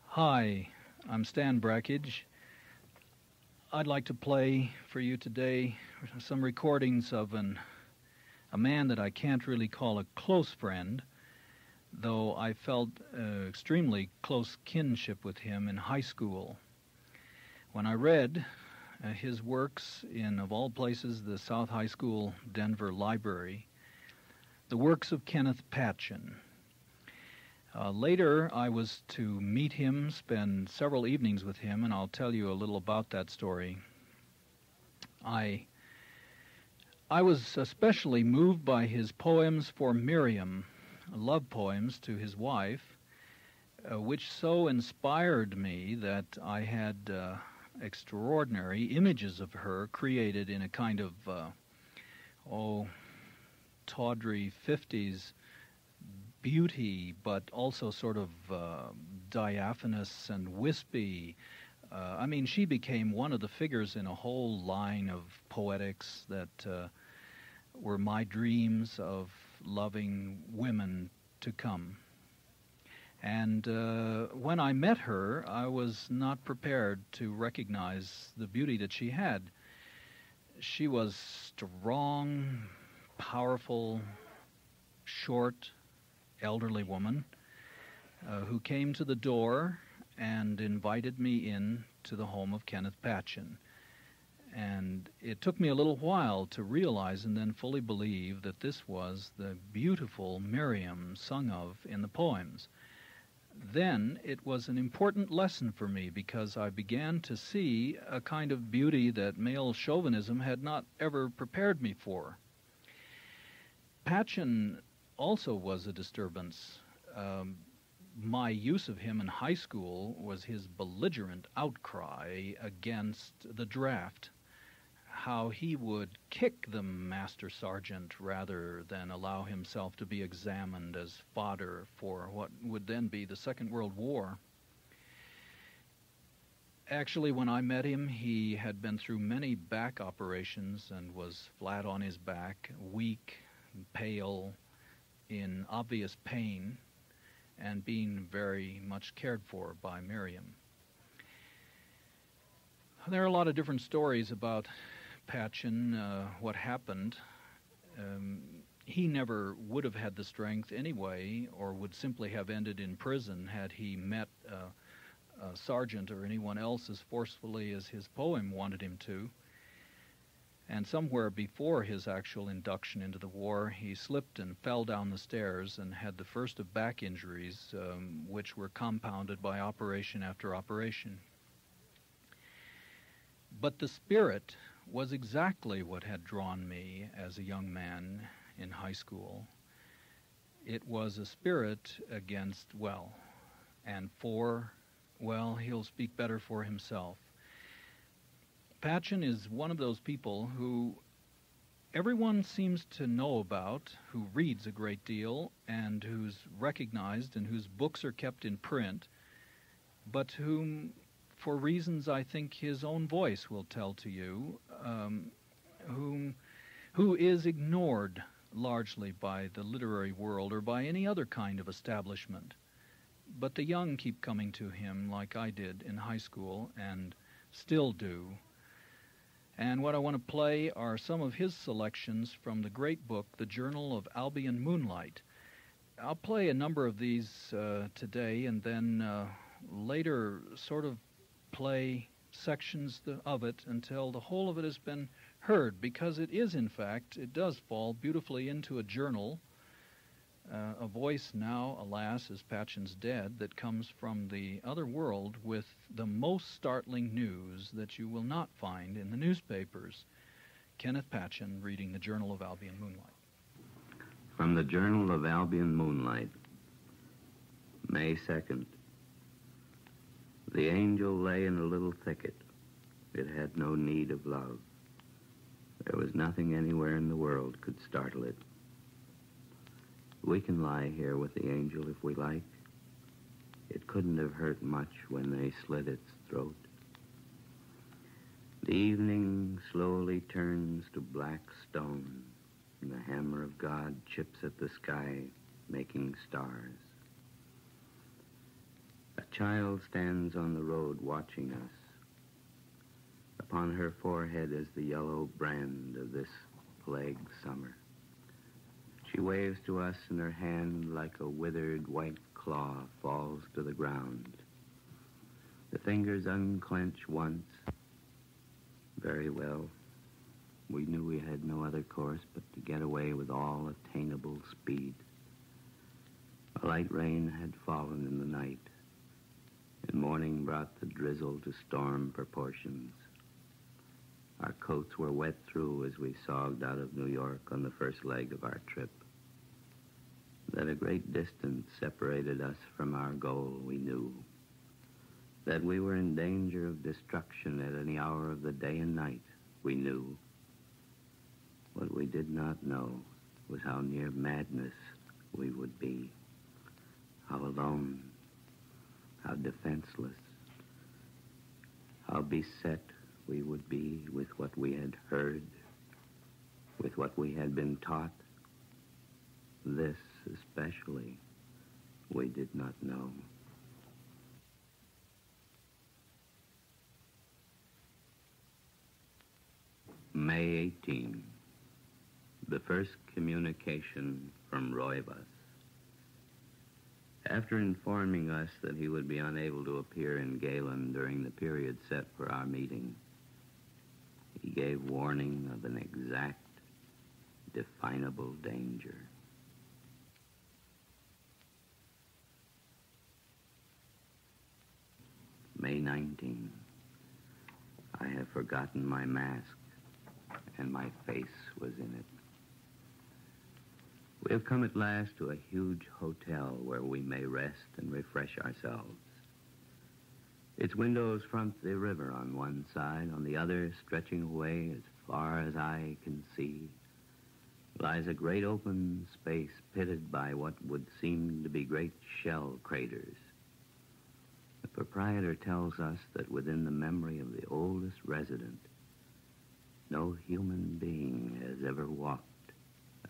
Hi, I'm Stan Brakhage. I'd like to play for you today some recordings of a man that I can't really call a close friend, though I felt extremely close kinship with him in high school. When I read his works in, of all places, the South High School Denver Library, the works of Kenneth Patchen. Later, I was to meet him, spend several evenings with him, and I'll tell you a little about that story. I was especially moved by his poems for Miriam, love poems to his wife, which so inspired me that I had extraordinary images of her created in a kind of, tawdry 50s beauty, but also sort of diaphanous and wispy. She became one of the figures in a whole line of poetics that were my dreams of loving women to come. And when I met her, I was not prepared to recognize the beauty that she had. She was strong, powerful, short, elderly woman who came to the door and invited me in to the home of Kenneth Patchen. And it took me a little while to realize and then fully believe that this was the beautiful Miriam sung of in the poems. Then it was an important lesson for me because I began to see a kind of beauty that male chauvinism had not ever prepared me for. Patchen also was a disturbance. My use of him in high school was his belligerent outcry against the draft, how he would kick the master sergeant rather than allow himself to be examined as fodder for what would then be the Second World War. Actually, when I met him, he had been through many back operations and was flat on his back, weak, pale, in obvious pain, and being very much cared for by Miriam. There are a lot of different stories about Patchen, what happened. He never would have had the strength anyway, or would simply have ended in prison had he met a sergeant or anyone else as forcefully as his poem wanted him to. And somewhere before his actual induction into the war, he slipped and fell down the stairs and had the first of back injuries, which were compounded by operation after operation. But the spirit was exactly what had drawn me as a young man in high school. It was a spirit against, and for, he'll speak better for himself. Patchen is one of those people who everyone seems to know about, who reads a great deal, and who's recognized and whose books are kept in print, but whom, for reasons I think his own voice will tell to you, who is ignored largely by the literary world or by any other kind of establishment. But the young keep coming to him like I did in high school and still do. And what I want to play are some of his selections from the great book, The Journal of Albion Moonlight. I'll play a number of these today and then later sort of play sections of it until the whole of it has been heard, because it is, in fact, it does fall beautifully into a journal. A voice now, alas, is Patchen's dead, that comes from the other world with the most startling news that you will not find in the newspapers. Kenneth Patchen reading the Journal of Albion Moonlight. From the Journal of Albion Moonlight, May 2nd. The angel lay in a little thicket. It had no need of love. There was nothing anywhere in the world could startle it. We can lie here with the angel if we like. It couldn't have hurt much when they slit its throat. The evening slowly turns to black stone, and the hammer of God chips at the sky, making stars. A child stands on the road watching us. Upon her forehead is the yellow brand of this plague summer. She waves to us, and her hand, like a withered white claw, falls to the ground. The fingers unclench once. Very well. We knew we had no other course but to get away with all attainable speed. A light rain had fallen in the night, and morning brought the drizzle to storm proportions. Our coats were wet through as we sogged out of New York on the first leg of our trip. That a great distance separated us from our goal, we knew. That we were in danger of destruction at any hour of the day and night, we knew. What we did not know was how near madness we would be. How alone, how defenseless, how beset we would be with what we had heard, with what we had been taught. This especially we did not know. May 18. The first communication from Roivas. After informing us that he would be unable to appear in Galen during the period set for our meeting, he gave warning of an exact, definable danger. May 19. I have forgotten my mask, and my face was in it. We have come at last to a huge hotel where we may rest and refresh ourselves. Its windows front the river on one side. On the other, stretching away as far as eye can see, lies a great open space pitted by what would seem to be great shell craters. The proprietor tells us that within the memory of the oldest resident, no human being has ever walked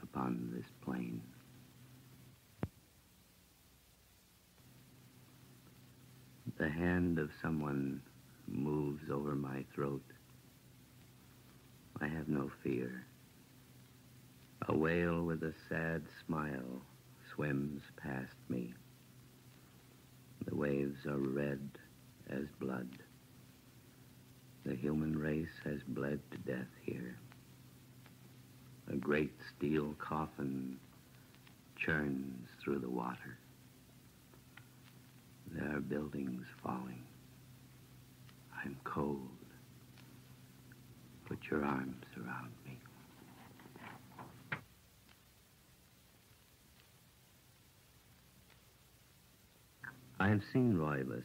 upon this plain. The hand of someone moves over my throat. I have no fear. A whale with a sad smile swims past me. The waves are red as blood. The human race has bled to death here. A great steel coffin churns through the water. There are buildings falling. I'm cold. Put your arms around me. I have seen Roivas,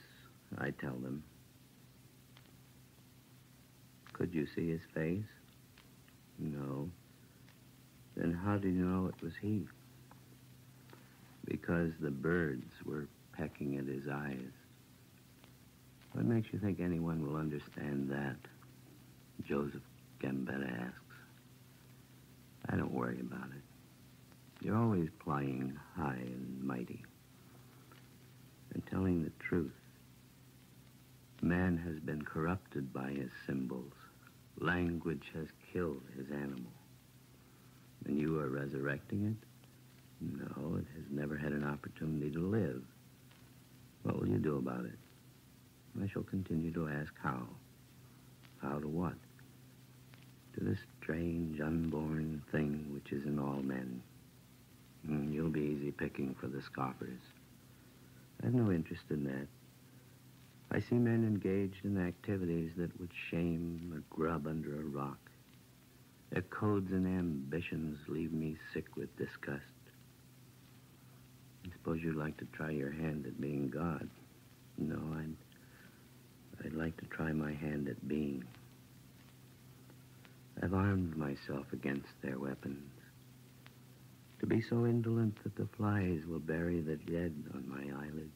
I tell them. Could you see his face? No. Then how do you know it was he? Because the birds were pecking at his eyes. What makes you think anyone will understand that? Joseph Gambetta asks. I don't worry about it. You're always playing high and mighty. And telling the truth, man has been corrupted by his symbols. Language has killed his animal. And you are resurrecting it? No, it has never had an opportunity to live. What will you do about it? I shall continue to ask how. How to what? To this strange, unborn thing which is in all men. You'll be easy picking for the scoffers. I have no interest in that. I see men engaged in activities that would shame a grub under a rock. Their codes and ambitions leave me sick with disgust. I suppose you'd like to try your hand at being God. No, I'd like to try my hand at being. I've armed myself against their weapons. To be so indolent that the flies will bury the dead on my eyelids.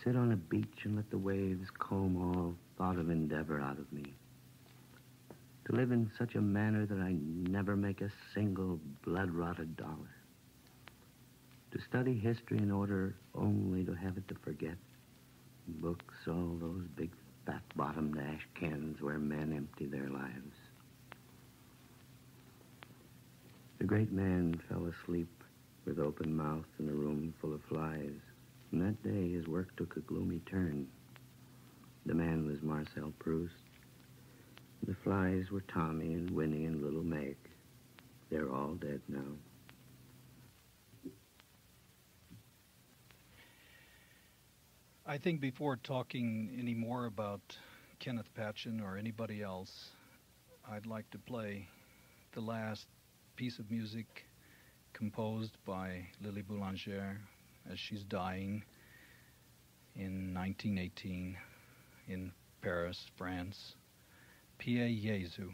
Sit on a beach and let the waves comb all thought of endeavor out of me. To live in such a manner that I never make a single blood-rotted dollar. To study history in order only to have it to forget. Books, all those big fat-bottomed ash cans where men empty their lives. The great man fell asleep with open mouth in a room full of flies. And that day his work took a gloomy turn. The man was Marcel Proust. The flies were Tommy and Winnie and little Meg. They're all dead now. I think before talking any more about Kenneth Patchen or anybody else, I'd like to play the last piece of music composed by Lily Boulanger as she's dying in 1918 in Paris, France. Pie Jesu.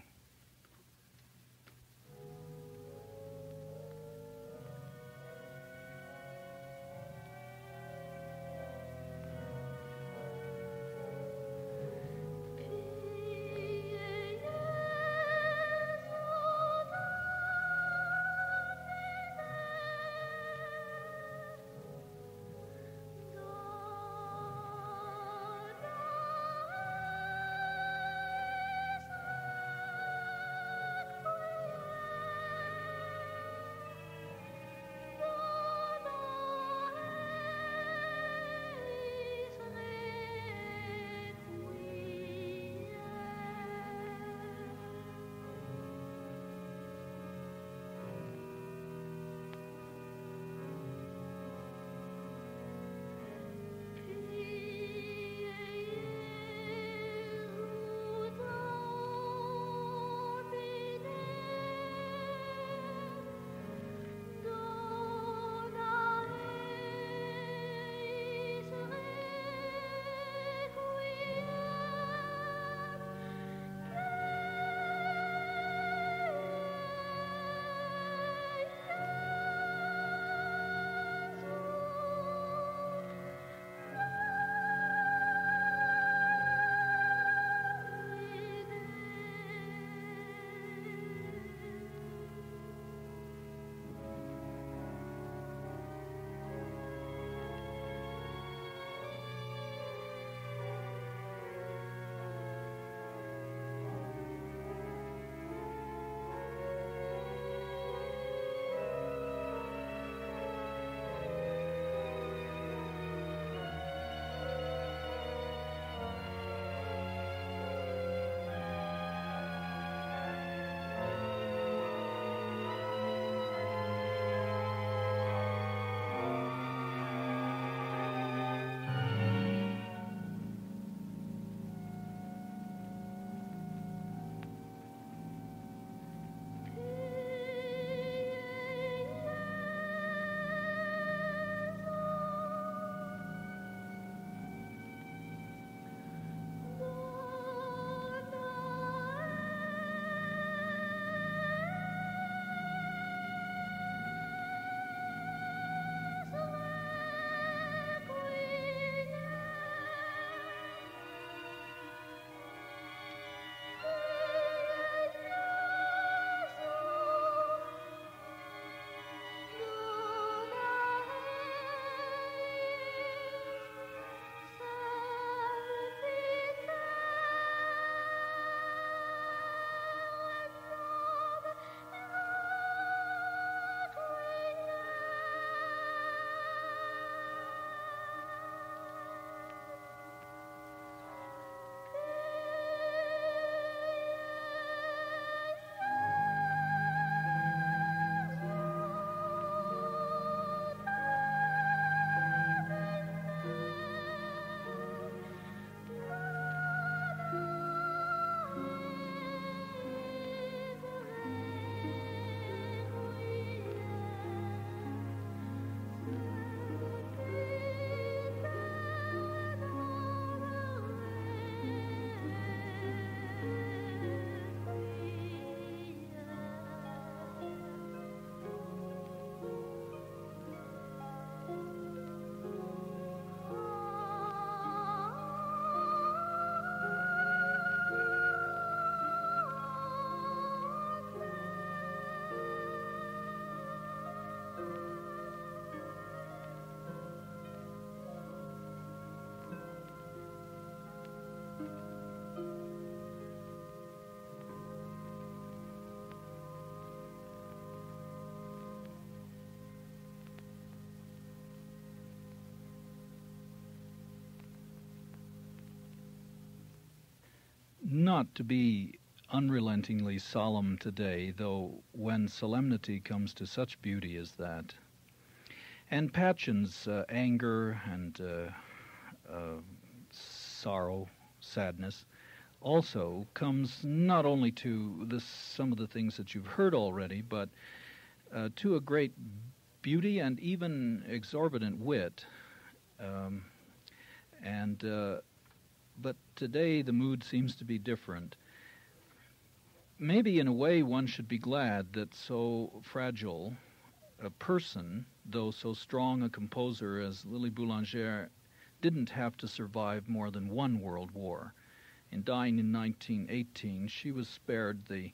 not to be unrelentingly solemn today, though when solemnity comes to such beauty as that. And Patchen's anger and sorrow, sadness, also comes not only to some of the things that you've heard already, but to a great beauty and even exorbitant wit. But today the mood seems to be different. Maybe in a way one should be glad that so fragile a person, though so strong a composer as Lily Boulanger, didn't have to survive more than one world war. In dying in 1918, she was spared the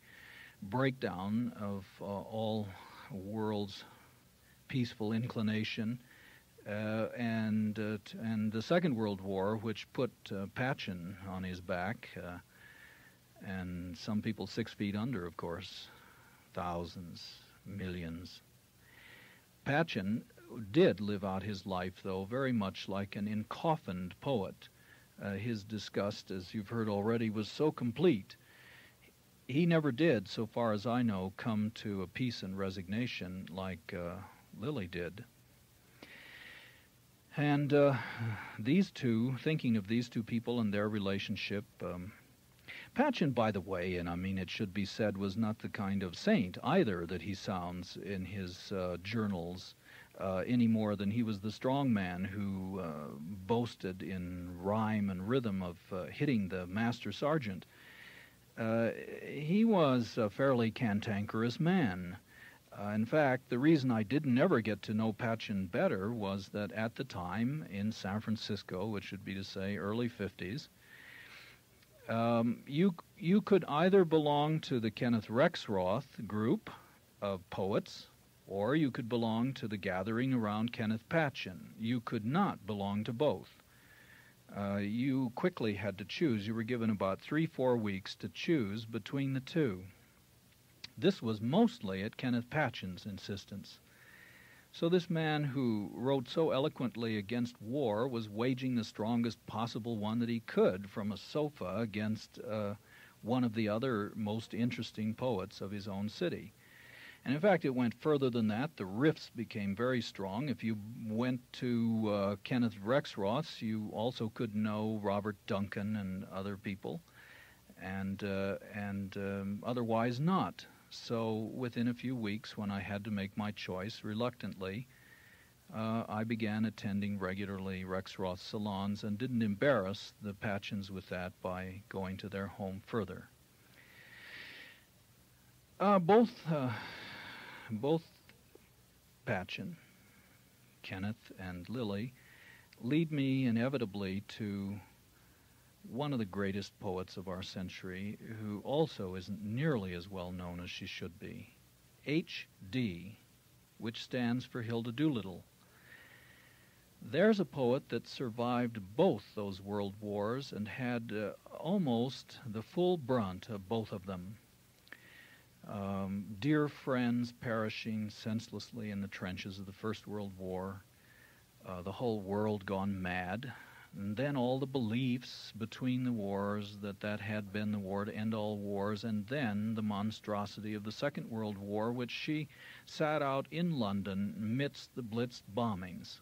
breakdown of all world's peaceful inclination, and the Second World War, which put Patchen on his back, and some people 6 feet under, of course, thousands, millions. Patchen did live out his life, though, very much like an encoffined poet. His disgust, as you've heard already, was so complete. He never did, so far as I know, come to a peace and resignation like Lily did. And these two, thinking of these two people and their relationship, Patchen, by the way, and I mean it should be said, was not the kind of saint either that he sounds in his journals, any more than he was the strong man who boasted in rhyme and rhythm of hitting the master sergeant. He was a fairly cantankerous man. In fact, the reason I didn't ever get to know Patchen better was that at the time in San Francisco, which would be to say early 50s, you could either belong to the Kenneth Rexroth group of poets, or you could belong to the gathering around Kenneth Patchen. You could not belong to both. You quickly had to choose. You were given about 3-4 weeks to choose between the two. This was mostly at Kenneth Patchen's insistence. So this man who wrote so eloquently against war was waging the strongest possible one that he could from a sofa against one of the other most interesting poets of his own city. And in fact, it went further than that. The rifts became very strong. If you went to Kenneth Rexroth's, you also could know Robert Duncan and other people, and otherwise not. So within a few weeks, when I had to make my choice, reluctantly, I began attending regularly Rexroth salons and didn't embarrass the Patchens with that by going to their home further. Both Patchen, Kenneth, and Lily lead me inevitably to one of the greatest poets of our century, who also isn't nearly as well known as she should be, H.D., which stands for Hilda Doolittle. There's a poet that survived both those world wars and had almost the full brunt of both of them. Dear friends perishing senselessly in the trenches of the First World War, the whole world gone mad, and then all the beliefs between the wars that had been the war to end all wars, and then the monstrosity of the Second World War, which she sat out in London amidst the blitzed bombings.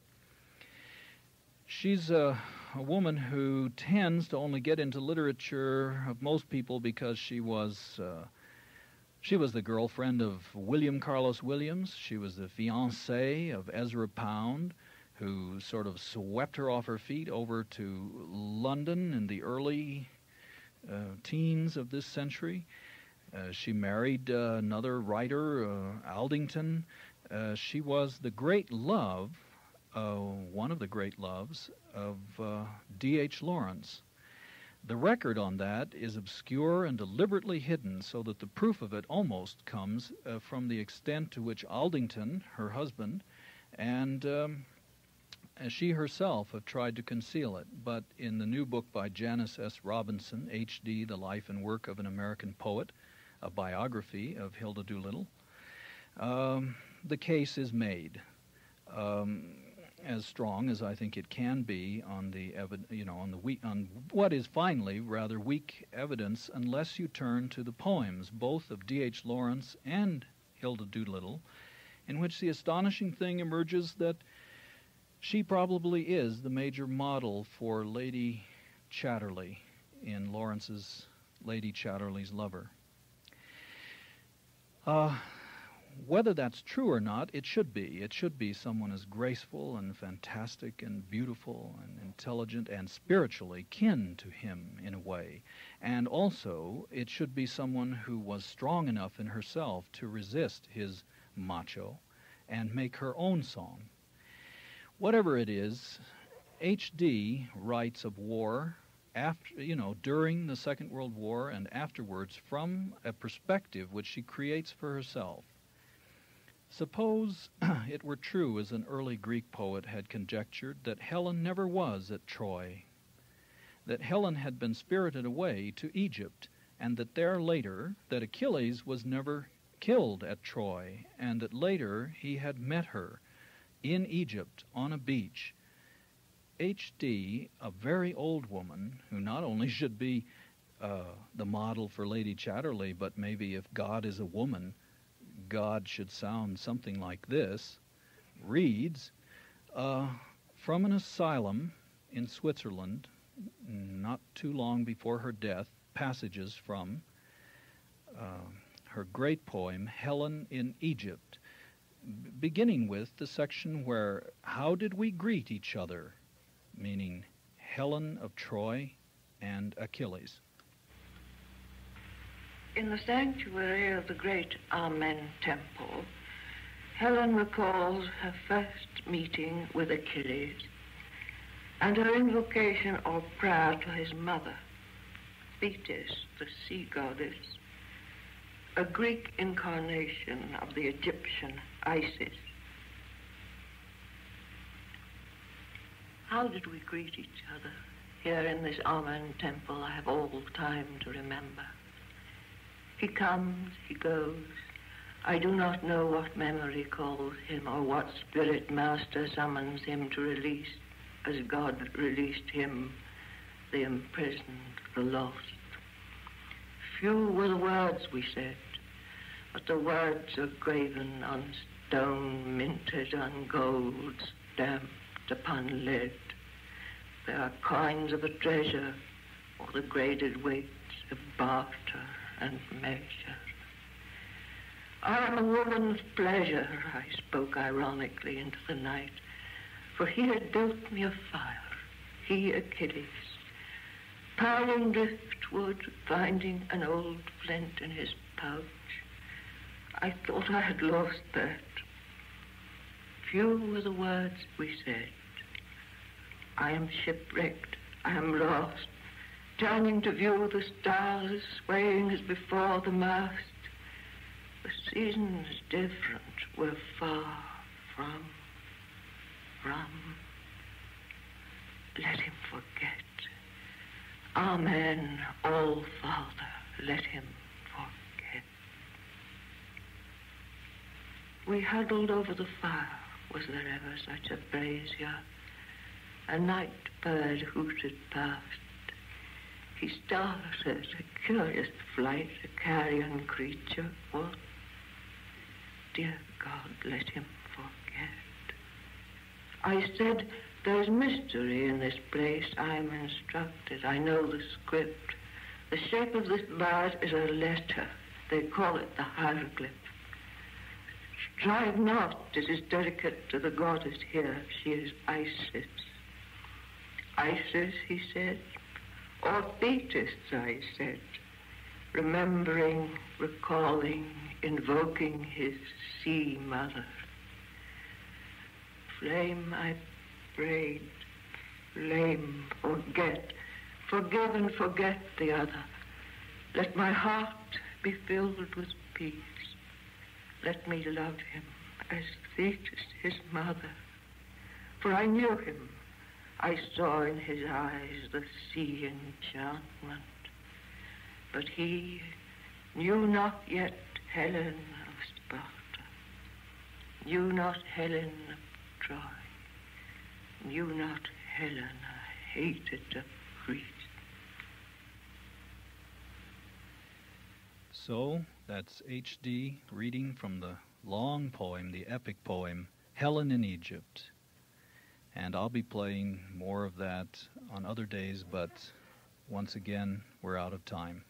She's a woman who tends to only get into literature of most people because she was the girlfriend of William Carlos Williams. She was the fiancée of Ezra Pound, who sort of swept her off her feet over to London in the early teens of this century. She married another writer, Aldington. She was the great love, one of the great loves, of D.H. Lawrence. The record on that is obscure and deliberately hidden, so that the proof of it almost comes from the extent to which Aldington, her husband, and she herself have tried to conceal it. But in the new book by Janice S. Robinson, H.D., The Life and Work of an American Poet, a biography of Hilda Doolittle, the case is made. as strong as I think it can be on on what is finally rather weak evidence, unless you turn to the poems, both of D.H. Lawrence and Hilda Doolittle, in which the astonishing thing emerges that she probably is the major model for Lady Chatterley in Lawrence's Lady Chatterley's Lover. Whether that's true or not, it should be. It should be someone as graceful and fantastic and beautiful and intelligent and spiritually kin to him in a way. And also, it should be someone who was strong enough in herself to resist his macho and make her own song. Whatever it is, H.D. writes of war during the Second World War and afterwards from a perspective which she creates for herself. Suppose it were true, as an early Greek poet had conjectured, that Helen never was at Troy, that Helen had been spirited away to Egypt, and that that Achilles was never killed at Troy, and that later he had met her in Egypt on a beach. H.D., a very old woman, who not only should be the model for Lady Chatterley, but maybe if God is a woman, God should sound something like this, reads from an asylum in Switzerland, not too long before her death, passages from her great poem, Helen in Egypt, beginning with the section where, how did we greet each other? Meaning Helen of Troy and Achilles. In the sanctuary of the great Amen Temple, Helen recalls her first meeting with Achilles and her invocation or prayer to his mother, Thetis, the sea goddess, a Greek incarnation of the Egyptian Isis. How did we greet each other? Here in this Amen Temple, I have all time to remember. He comes, he goes. I do not know what memory calls him or what spirit master summons him to release, as God released him, the imprisoned, the lost. Few were the words we said, but the words are graven on stone, minted on gold, stamped upon lead. They are coins of a treasure, or the graded weights of barter and measure. I am a woman of pleasure, I spoke ironically into the night, for he had built me a fire, he Achilles, piling driftwood, finding an old flint in his pouch. I thought I had lost that. Few were the words we said. I am shipwrecked, I am lost, turning to view the stars swaying as before the mast. The seasons different, we're far from. Let him forget. Amen, all Father, let him forget. We huddled over the fire. Was there ever such a brazier? A night bird hooted past. He started, a curious flight, a carrion creature. What? Dear God, let him forget. I said, there's mystery in this place. I'm instructed. I know the script. The shape of this bird is a letter. They call it the hieroglyph. Strive not, it is delicate to the goddess here. She is Isis. Isis, he said, or Thetis, I said, remembering, recalling, invoking his sea mother. Flame, I prayed, flame, forget, forgive and forget the other. Let my heart be filled with peace. Let me love him as Thetis, his mother. For I knew him. I saw in his eyes the sea enchantment. But he knew not yet Helen of Sparta, knew not Helen of Troy. knew not Helena hated a priest. So, that's H.D. reading from the long poem, the epic poem, Helen in Egypt. And I'll be playing more of that on other days, but once again, we're out of time.